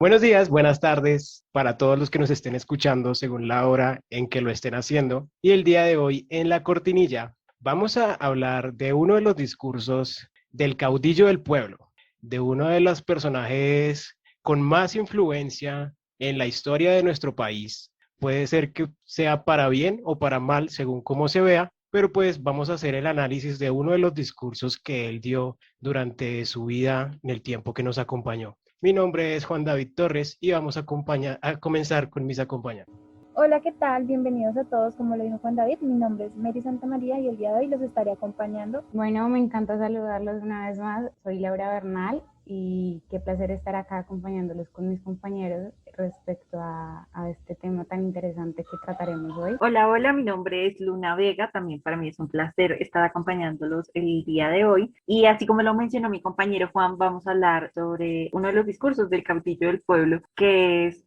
Buenos días, buenas tardes para todos los que nos estén escuchando según la hora en que lo estén haciendo. Y el día de hoy en la cortinilla vamos a hablar de uno de los discursos del caudillo del pueblo, de uno de los personajes con más influencia en la historia de nuestro país. Puede ser que sea para bien o para mal según cómo se vea, pero pues vamos a hacer el análisis de uno de los discursos que él dio durante su vida en el tiempo que nos acompañó. Mi nombre es Juan David Torres y vamos a comenzar con mis acompañantes. Hola, ¿qué tal? Bienvenidos a todos. Como lo dijo Juan David, mi nombre es Mary Santamaría y el día de hoy los estaré acompañando. Bueno, me encanta saludarlos una vez más. Soy Laura Bernal y qué placer estar acá acompañándolos con mis compañeros respecto a este tema tan interesante que trataremos hoy. Hola, mi nombre es Luna Vega, también para mí es un placer estar acompañándolos el día de hoy. Y así como lo mencionó mi compañero Juan, vamos a hablar sobre uno de los discursos del caudillo del pueblo, que es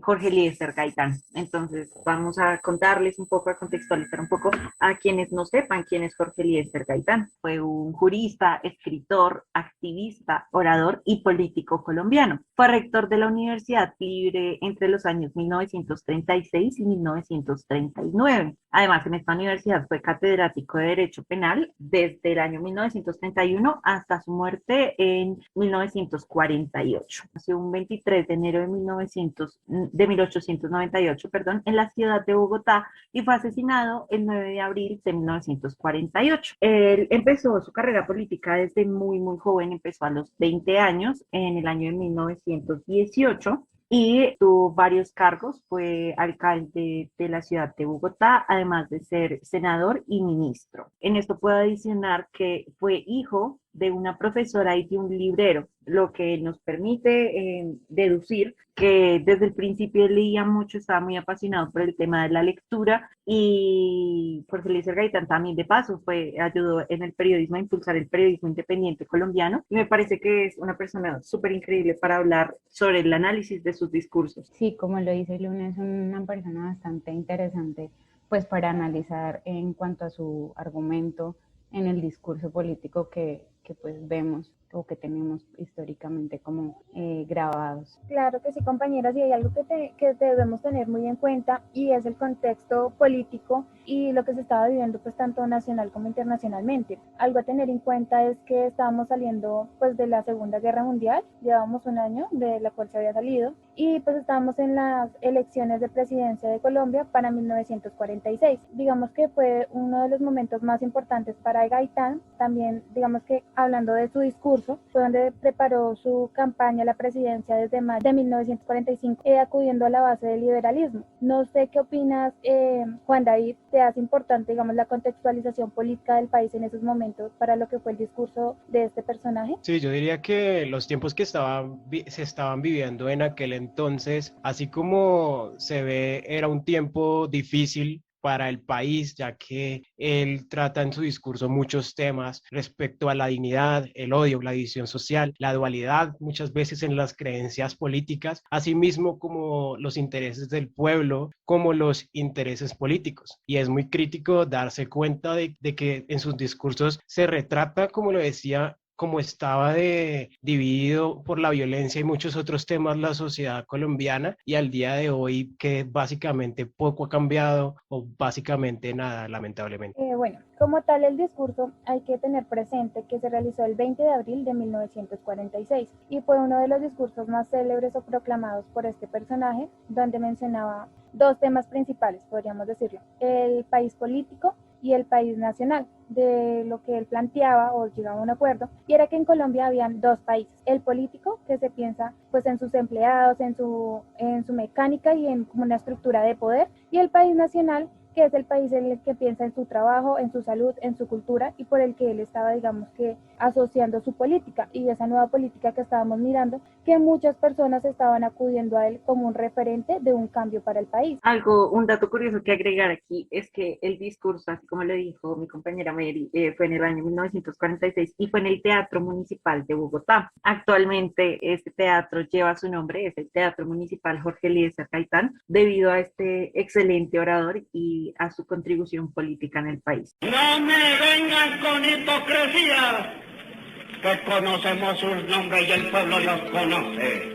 Jorge Eliezer Gaitán. Entonces vamos a contarles un poco, a contextualizar un poco a quienes no sepan quién es Jorge Eliezer Gaitán. Fue un jurista, escritor, activista, orador y político colombiano. Fue rector de la Universidad Libre entre los años 1936 y 1939. Además, en esta universidad fue catedrático de Derecho Penal desde el año 1931 hasta su muerte en 1948. Nació un 23 de enero de 1898, en la ciudad de Bogotá y fue asesinado el 9 de abril de 1948. Él empezó su carrera política desde muy joven, empezó a los 20 años, en el año de 1918 y tuvo varios cargos, fue alcalde de la ciudad de Bogotá, además de ser senador y ministro. En esto puedo adicionar que fue hijo de una profesora y de un librero, lo que nos permite deducir que desde el principio él leía mucho, estaba muy apasionado por el tema de la lectura y Jorge Eliezer Gaitán también de paso ayudó en el periodismo a impulsar el periodismo independiente colombiano y me parece que es una persona súper increíble para hablar sobre el análisis de sus discursos. Sí, como lo dice Luna, es una persona bastante interesante pues para analizar en cuanto a su argumento en el discurso político que pues vemos o que tenemos históricamente como grabados. Claro que sí, compañeras, y hay algo que debemos tener muy en cuenta y es el contexto político y lo que se estaba viviendo pues tanto nacional como internacionalmente. Algo a tener en cuenta es que estábamos saliendo pues de la Segunda Guerra Mundial, llevábamos un año de la cual se había salido y pues estábamos en las elecciones de presidencia de Colombia para 1946. Digamos que fue uno de los momentos más importantes para Gaitán, también digamos que hablando de su discurso, fue donde preparó su campaña a la presidencia desde mayo de 1945, acudiendo a la base del liberalismo. No sé qué opinas, Juan David, te hace importante, digamos, la contextualización política del país en esos momentos para lo que fue el discurso de este personaje. Sí, yo diría que los tiempos que se estaban viviendo en aquel entonces, así como se ve, era un tiempo difícil para el país, ya que él trata en su discurso muchos temas respecto a la dignidad, el odio, la división social, la dualidad muchas veces en las creencias políticas, asimismo como los intereses del pueblo, como los intereses políticos. Y es muy crítico darse cuenta de que en sus discursos se retrata, como lo decía, como estaba dividido por la violencia y muchos otros temas la sociedad colombiana y al día de hoy que básicamente poco ha cambiado o básicamente nada, lamentablemente. Bueno, como tal el discurso hay que tener presente que se realizó el 20 de abril de 1946 y fue uno de los discursos más célebres o proclamados por este personaje, donde mencionaba dos temas principales, podríamos decirlo, el país político y el país nacional. De lo que él planteaba o llegaba a un acuerdo, y era que en Colombia habían dos países, el político, que se piensa pues en sus empleados, en su mecánica y en como una estructura de poder, y el país nacional, que es el país en el que piensa en su trabajo, en su salud, en su cultura, y por el que él estaba, digamos que, asociando su política, y esa nueva política que estábamos mirando, que muchas personas estaban acudiendo a él como un referente de un cambio para el país. Un dato curioso que agregar aquí es que el discurso, así como le dijo mi compañera Mary, fue en el año 1946 y fue en el Teatro Municipal de Bogotá. Actualmente este teatro lleva su nombre, es el Teatro Municipal Jorge Eliezer Gaitán, debido a este excelente orador y a su contribución política en el país. No me vengan con hipocresía, que conocemos sus nombres y el pueblo los conoce.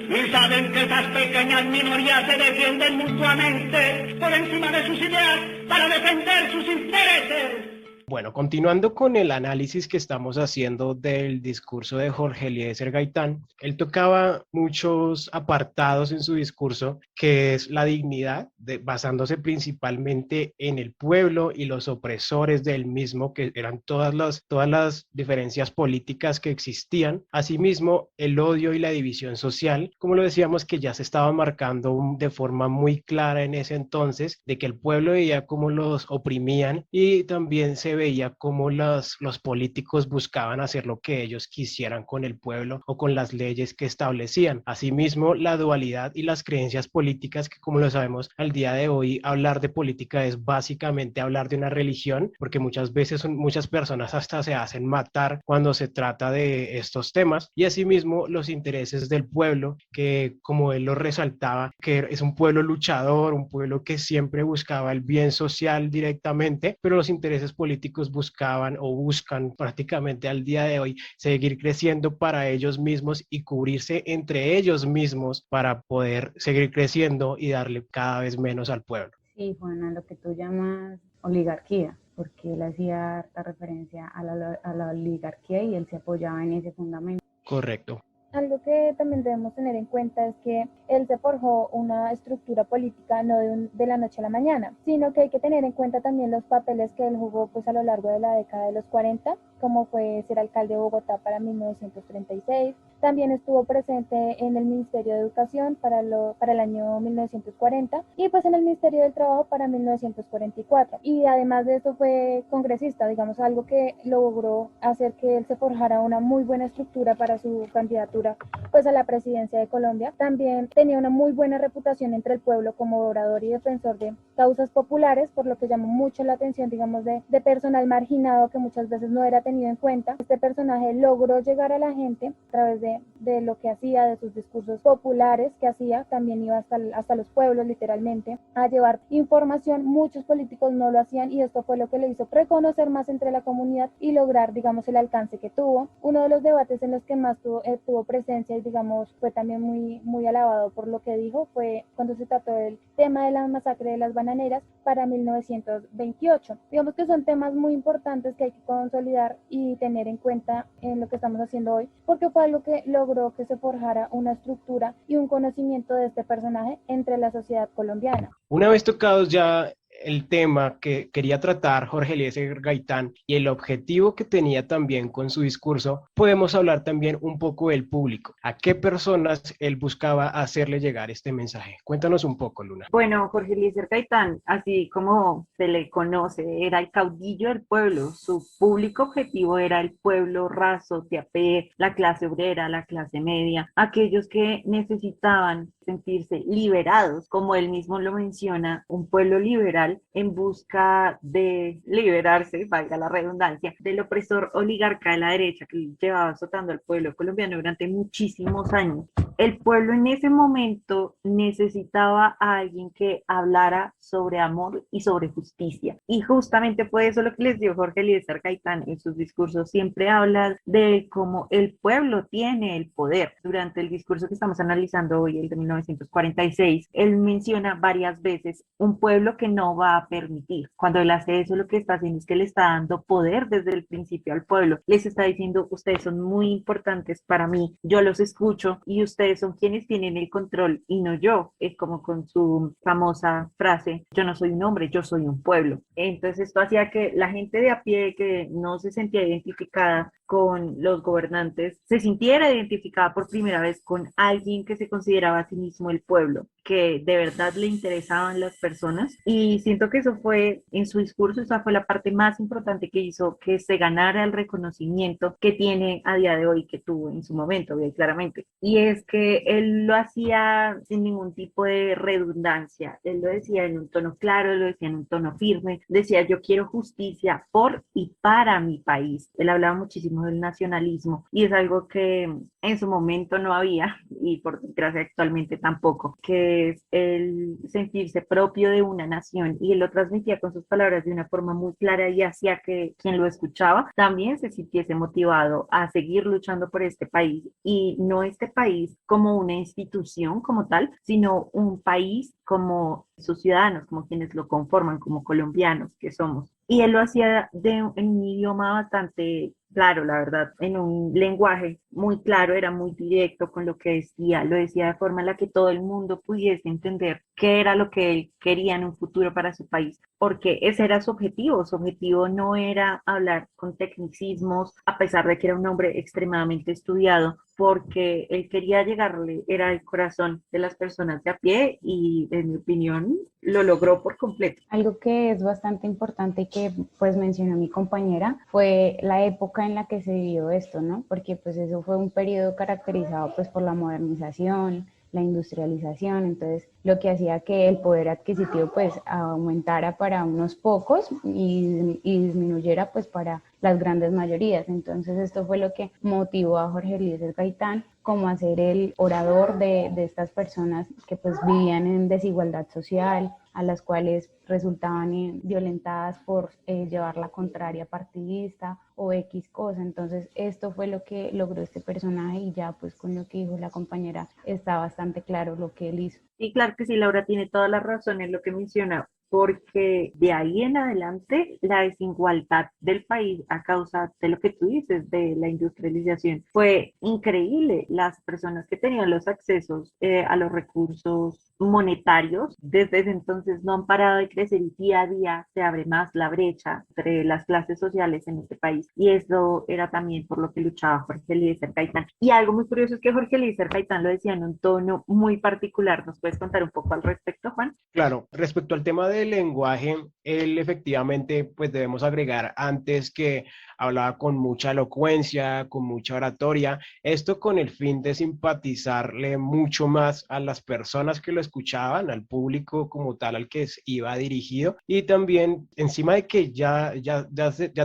y saben que esas pequeñas minorías se defienden mutuamente por encima de sus ideas para defender sus intereses. Bueno, continuando con el análisis que estamos haciendo del discurso de Jorge Eliezer Gaitán, él tocaba muchos apartados en su discurso, que es la dignidad, basándose principalmente en el pueblo y los opresores del mismo, que eran todas las diferencias políticas que existían. Asimismo, el odio y la división social, como lo decíamos, que ya se estaba marcando de forma muy clara en ese entonces, de que el pueblo veía cómo los oprimían y también se veía cómo los políticos buscaban hacer lo que ellos quisieran con el pueblo o con las leyes que establecían. Asimismo, la dualidad y las creencias políticas, que como lo sabemos al día de hoy, hablar de política es básicamente hablar de una religión, porque muchas veces muchas personas hasta se hacen matar cuando se trata de estos temas. Y asimismo, los intereses del pueblo, que como él lo resaltaba, que es un pueblo luchador, un pueblo que siempre buscaba el bien social directamente, pero los intereses políticos buscaban o buscan prácticamente al día de hoy seguir creciendo para ellos mismos y cubrirse entre ellos mismos para poder seguir creciendo y darle cada vez menos al pueblo. Sí, Juana, lo que tú llamas oligarquía, porque él hacía harta referencia a la oligarquía y él se apoyaba en ese fundamento. Correcto. Algo que también debemos tener en cuenta es que él se forjó una estructura política no de la noche a la mañana, sino que hay que tener en cuenta también los papeles que él jugó pues a lo largo de la década de los 40, como fue ser alcalde de Bogotá para 1936. También estuvo presente en el Ministerio de Educación para el año 1940 y pues en el Ministerio del Trabajo para 1944. Y además de eso fue congresista, digamos, algo que logró hacer que él se forjara una muy buena estructura para su candidatura pues a la presidencia de Colombia. También tenía una muy buena reputación entre el pueblo como orador y defensor de causas populares, por lo que llamó mucho la atención, digamos, de personal marginado que muchas veces no era tenido en cuenta. Este personaje logró llegar a la gente a través de lo que hacía, de sus discursos populares que hacía, también iba hasta los pueblos literalmente a llevar información. Muchos políticos no lo hacían y esto fue lo que le hizo reconocer más entre la comunidad y lograr, digamos, el alcance que tuvo. Uno de los debates en los que más tuvo presencia y, digamos, fue también muy, muy alabado por lo que dijo fue cuando se trató del tema de la masacre de las bananeras para 1928. Digamos que son temas muy importantes que hay que consolidar y tener en cuenta en lo que estamos haciendo hoy, porque fue algo que logró que se forjara una estructura y un conocimiento de este personaje entre la sociedad colombiana. Una vez tocados ya el tema que quería tratar Jorge Eliezer Gaitán y el objetivo que tenía también con su discurso, podemos hablar también un poco del público. ¿A qué personas él buscaba hacerle llegar este mensaje? Cuéntanos un poco, Luna. Bueno, Jorge Eliezer Gaitán, así como se le conoce, era el caudillo del pueblo. Su público objetivo era el pueblo raso, de a pie, la clase obrera, la clase media, aquellos que necesitaban sentirse liberados, como él mismo lo menciona, un pueblo liberal en busca de liberarse, valga la redundancia, del opresor oligarca de la derecha que llevaba azotando al pueblo colombiano durante muchísimos años. El pueblo en ese momento necesitaba a alguien que hablara sobre amor y sobre justicia. Y justamente fue eso lo que les dio Jorge Eliezer Gaitán en sus discursos. Siempre habla de cómo el pueblo tiene el poder. Durante el discurso que estamos analizando hoy, el de 1946, él menciona varias veces un pueblo que no va a permitir. Cuando él hace eso, lo que está haciendo es que le está dando poder desde el principio al pueblo. Les está diciendo, ustedes son muy importantes para mí, yo los escucho y ustedes son quienes tienen el control y no yo. Es como con su famosa frase, yo no soy un hombre, yo soy un pueblo. Entonces esto hacía que la gente de a pie que no se sentía identificada con los gobernantes se sintiera identificada por primera vez con alguien que se consideraba a sí mismo el pueblo, que de verdad le interesaban las personas. Y siento que eso fue en su discurso, esa fue la parte más importante que hizo que se ganara el reconocimiento que tiene a día de hoy, que tuvo en su momento, bien claramente. Y es que él lo hacía sin ningún tipo de redundancia. Él lo decía en un tono claro, lo decía en un tono firme, decía yo quiero justicia por y para mi país. Él hablaba muchísimo patriotismo, del nacionalismo, y es algo que en su momento no había, y por desgracia actualmente tampoco, que es el sentirse propio de una nación, y él lo transmitía con sus palabras de una forma muy clara y hacía que quien lo escuchaba también se sintiese motivado a seguir luchando por este país, y no este país como una institución como tal, sino un país como sus ciudadanos, como quienes lo conforman, como colombianos que somos. Y él lo hacía en un idioma bastante claro, la verdad, en un lenguaje muy claro, era muy directo con lo que decía, lo decía de forma en la que todo el mundo pudiese entender qué era lo que él quería en un futuro para su país, porque ese era su objetivo no era hablar con tecnicismos, a pesar de que era un hombre extremadamente estudiado, porque él quería llegarle, era el corazón de las personas de a pie y, en mi opinión, lo logró por completo. Algo que es bastante importante y que pues mencionó mi compañera fue la época en la que se vivió esto, ¿no? Porque pues eso fue un periodo caracterizado pues por la modernización, la industrialización, entonces lo que hacía que el poder adquisitivo pues aumentara para unos pocos y disminuyera pues para las grandes mayorías. Entonces esto fue lo que motivó a Jorge Eliezer Gaitán como a ser el orador de estas personas que pues vivían en desigualdad social, a las cuales resultaban violentadas por llevar la contraria partidista o X cosa. Entonces esto fue lo que logró este personaje y ya pues con lo que dijo la compañera está bastante claro lo que él hizo. Y claro que sí, Laura tiene toda la razón en lo que menciona, porque de ahí en adelante la desigualdad del país a causa de lo que tú dices, de la industrialización, fue increíble. Las personas que tenían los accesos a los recursos monetarios desde ese entonces no han parado de crecer y día a día se abre más la brecha entre las clases sociales en este país, y eso era también por lo que luchaba Jorge Eliezer Gaitán. Y algo muy curioso es que Jorge Eliezer Gaitán lo decía en un tono muy particular. ¿Nos puedes contar un poco al respecto, Juan? Claro, respecto al tema del lenguaje, él efectivamente, pues debemos agregar antes que hablaba con mucha elocuencia, con mucha oratoria, esto con el fin de simpatizarle mucho más a las personas que lo escuchaban, al público como tal al que iba dirigido, y también encima de que ya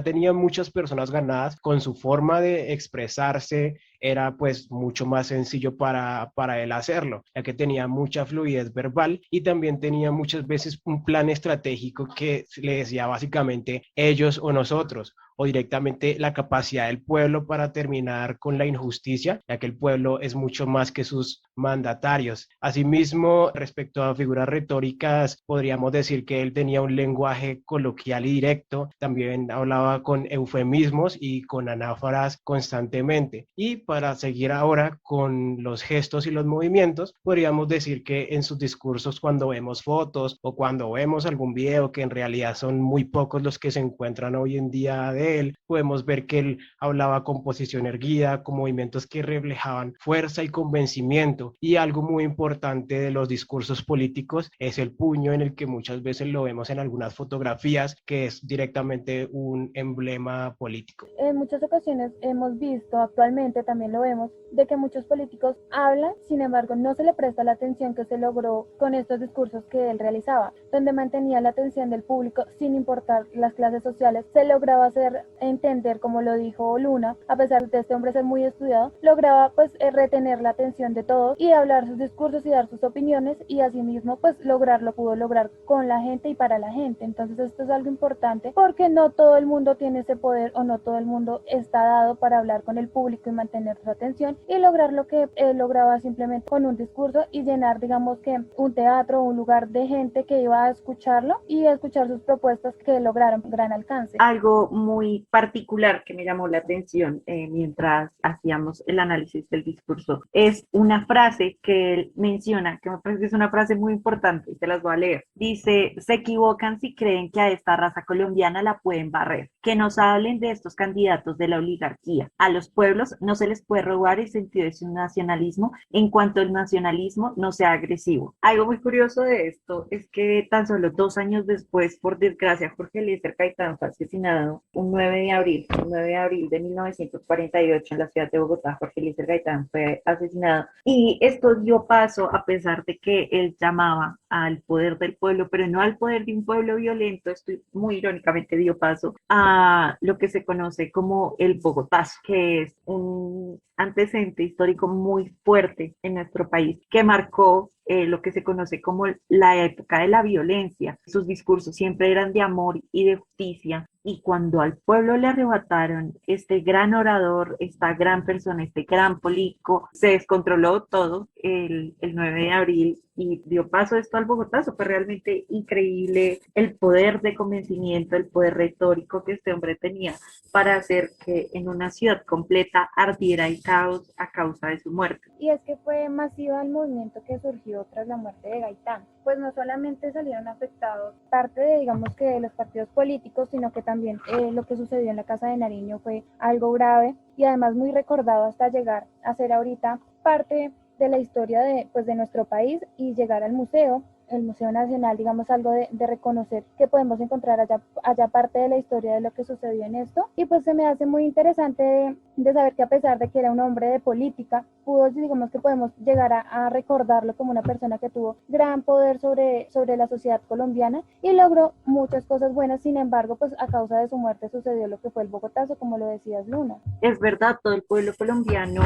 tenía muchas personas ganadas con su forma de expresarse, era pues mucho más sencillo para él hacerlo, ya que tenía mucha fluidez verbal y también tenía muchas veces un plan estratégico que le decía básicamente ellos o nosotros, o directamente la capacidad del pueblo para terminar con la injusticia, ya que el pueblo es mucho más que sus mandatarios. Asimismo, respecto a figuras retóricas, podríamos decir que él tenía un lenguaje coloquial y directo, también hablaba con eufemismos y con anáforas constantemente. Y para seguir ahora con los gestos y los movimientos, podríamos decir que en sus discursos, cuando vemos fotos o cuando vemos algún video, que en realidad son muy pocos los que se encuentran hoy en día de él, podemos ver que él hablaba con posición erguida, con movimientos que reflejaban fuerza y convencimiento. Y algo muy importante de los discursos políticos es el puño, en el que muchas veces lo vemos en algunas fotografías, que es directamente un emblema político. En muchas ocasiones hemos visto, actualmente también lo vemos, de que muchos políticos hablan, sin embargo no se le presta la atención que se logró con estos discursos que él realizaba, donde mantenía la atención del público sin importar las clases sociales. Se lograba hacer entender, como lo dijo Luna, a pesar de este hombre ser muy estudiado, lograba pues retener la atención de todos y hablar sus discursos y dar sus opiniones, y asimismo pues pudo lograr con la gente y para la gente. Entonces esto es algo importante porque no todo el mundo tiene ese poder, o no todo el mundo está dado para hablar con el público y mantener su atención y lograr lo que él lograba simplemente con un discurso y llenar, digamos que un teatro o un lugar de gente que iba a escucharlo y a escuchar sus propuestas que lograron gran alcance. Algo muy particular que me llamó la atención mientras hacíamos el análisis del discurso es una frase que él menciona, que me parece que es una frase muy importante y te las voy a leer. Dice: se equivocan si creen que a esta raza colombiana la pueden barrer, que nos hablen de estos candidatos de la oligarquía. A los pueblos no se les puede robar el sentido de su nacionalismo en cuanto el nacionalismo no sea agresivo. Algo muy curioso de esto es que tan solo 2 años después, por desgracia, Jorge Eliezer Gaitán fue asesinado un un 9 de abril de 1948 en la ciudad de Bogotá, Jorge Eliezer Gaitán fue asesinado. Y esto dio paso, a pesar de que él llamaba al poder del pueblo, pero no al poder de un pueblo violento, esto muy irónicamente dio paso a lo que se conoce como el Bogotazo, que es un antecedente histórico muy fuerte en nuestro país, que marcó lo que se conoce como la época de la violencia. Sus discursos siempre eran de amor y de justicia, y cuando al pueblo le arrebataron este gran orador, esta gran persona, este gran político, se descontroló todo el 9 de abril y dio paso esto al Bogotazo. Fue realmente increíble el poder de convencimiento, el poder retórico que este hombre tenía para hacer que en una ciudad completa ardiera el caos a causa de su muerte. Y es que fue masivo el movimiento que surgió tras la muerte de Gaitán. Pues no solamente salieron afectados parte de, digamos que de los partidos políticos, sino que también lo que sucedió en la Casa de Nariño fue algo grave y además muy recordado hasta llegar a ser ahorita parte de la historia de nuestro país y llegar al museo, el Museo Nacional, digamos algo de reconocer que podemos encontrar allá parte de la historia de lo que sucedió en esto. Y pues se me hace muy interesante de saber que a pesar de que era un hombre de política, digamos que podemos llegar a recordarlo como una persona que tuvo gran poder sobre la sociedad colombiana y logró muchas cosas buenas. Sin embargo, pues a causa de su muerte sucedió lo que fue el Bogotazo, como lo decías, Luna. Es verdad, todo el pueblo colombiano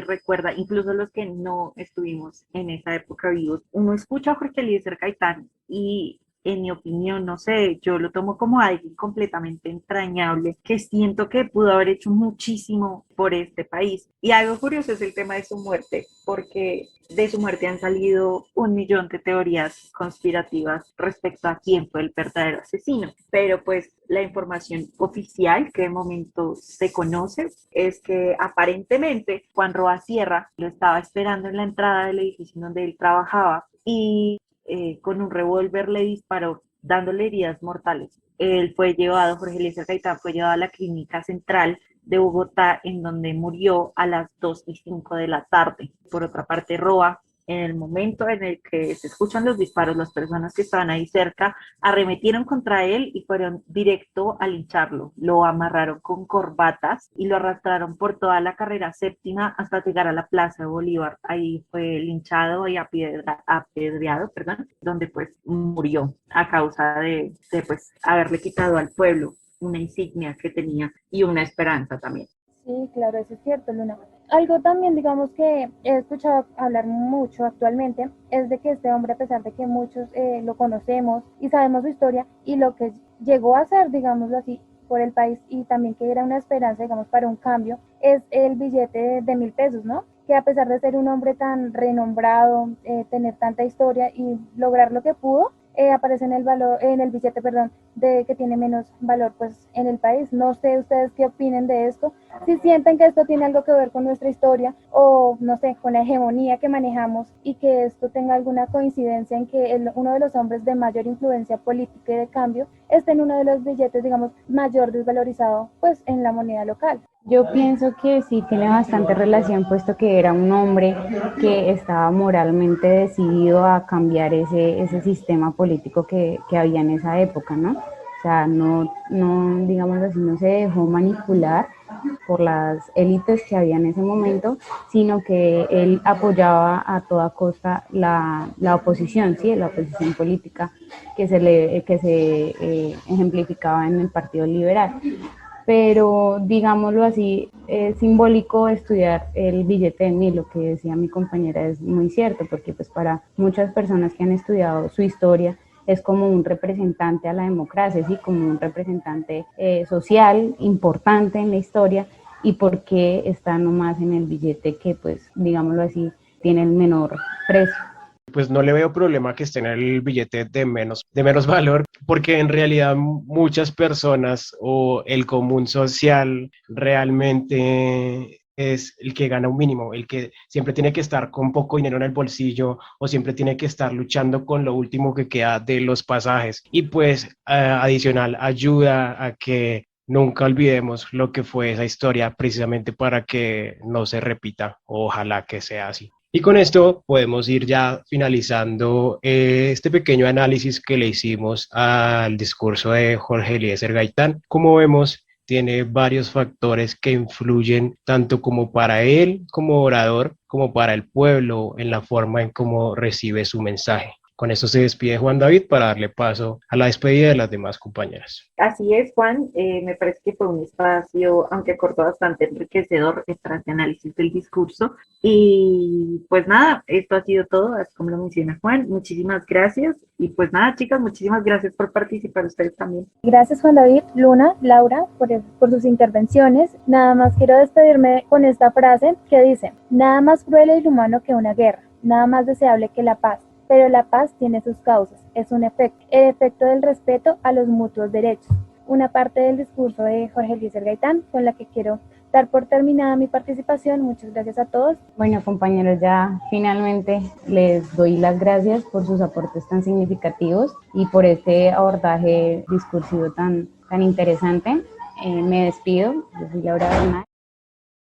recuerda, incluso los que no estuvimos en esa época vivos. Uno escucha a Jorge Eliezer Gaitán y en mi opinión, no sé, yo lo tomo como alguien completamente entrañable, que siento que pudo haber hecho muchísimo por este país. Y algo curioso es el tema de su muerte, porque de su muerte han salido 1.000.000 de teorías conspirativas respecto a quién fue el verdadero asesino. Pero pues la información oficial que de momento se conoce es que aparentemente Juan Roa Sierra lo estaba esperando en la entrada del edificio donde él trabajaba y con un revólver le disparó, dándole heridas mortales. Jorge Eliezer Gaitán fue llevado a la clínica central de Bogotá, en donde murió a las 2:05 de la tarde. Por otra parte, Roa, en el momento en el que se escuchan los disparos, las personas que estaban ahí cerca arremetieron contra él y fueron directo a lincharlo. Lo amarraron con corbatas y lo arrastraron por toda la carrera séptima hasta llegar a la Plaza de Bolívar. Ahí fue linchado y apedreado, donde pues murió a causa de pues haberle quitado al pueblo una insignia que tenía y una esperanza también. Sí, claro, eso es cierto, Luna. Algo también, digamos, que he escuchado hablar mucho actualmente, es de que este hombre, a pesar de que muchos lo conocemos y sabemos su historia y lo que llegó a hacer, digámoslo así, por el país, y también que era una esperanza, digamos, para un cambio, es el billete de 1.000 pesos, ¿no? Que a pesar de ser un hombre tan renombrado, tener tanta historia y lograr lo que pudo, aparece en el billete, de que tiene menos valor pues en el país. No sé ustedes qué opinen de esto, si sienten que esto tiene algo que ver con nuestra historia o no sé, con la hegemonía que manejamos y que esto tenga alguna coincidencia en que uno de los hombres de mayor influencia política y de cambio esté en uno de los billetes, digamos, mayor desvalorizado pues en la moneda local. Yo pienso que sí tiene bastante relación, puesto que era un hombre que estaba moralmente decidido a cambiar ese sistema político que había en esa época, ¿no? O sea, no, digamos así, no se dejó manipular por las élites que había en ese momento, sino que él apoyaba a toda costa la oposición, ¿sí? La oposición política que se ejemplificaba en el Partido Liberal. Pero digámoslo así, es simbólico estudiar el billete de 1.000, lo que decía mi compañera es muy cierto, porque pues para muchas personas que han estudiado su historia es como un representante a la democracia, ¿sí? Como un representante social importante en la historia, y por qué está nomás en el billete que pues digámoslo así tiene el menor precio. Pues no le veo problema que esté en el billete de menos valor, porque en realidad muchas personas o el común social realmente es el que gana un mínimo, el que siempre tiene que estar con poco dinero en el bolsillo o siempre tiene que estar luchando con lo último que queda de los pasajes. Y pues adicional ayuda a que nunca olvidemos lo que fue esa historia, precisamente para que no se repita. Ojalá que sea así. Y con esto podemos ir ya finalizando este pequeño análisis que le hicimos al discurso de Jorge Eliezer Gaitán. Como vemos, tiene varios factores que influyen tanto como para él como orador, como para el pueblo en la forma en cómo recibe su mensaje. Con eso se despide Juan David para darle paso a la despedida de las demás compañeras. Así es, Juan. Me parece que fue un espacio, aunque corto, bastante enriquecedor tras de análisis del discurso. Y pues nada, esto ha sido todo, así como lo menciona Juan. Muchísimas gracias. Y pues nada, chicas, muchísimas gracias por participar ustedes también. Gracias, Juan David, Luna, Laura, por sus intervenciones. Nada más quiero despedirme con esta frase que dice: nada más cruel e inhumano que una guerra, nada más deseable que la paz. Pero la paz tiene sus causas, es un efecto, el efecto del respeto a los mutuos derechos. Una parte del discurso de Jorge Eliezer Gaitán con la que quiero dar por terminada mi participación. Muchas gracias a todos. Bueno, compañeros, ya finalmente les doy las gracias por sus aportes tan significativos y por este abordaje discursivo tan interesante. Me despido, yo soy Laura Bernal.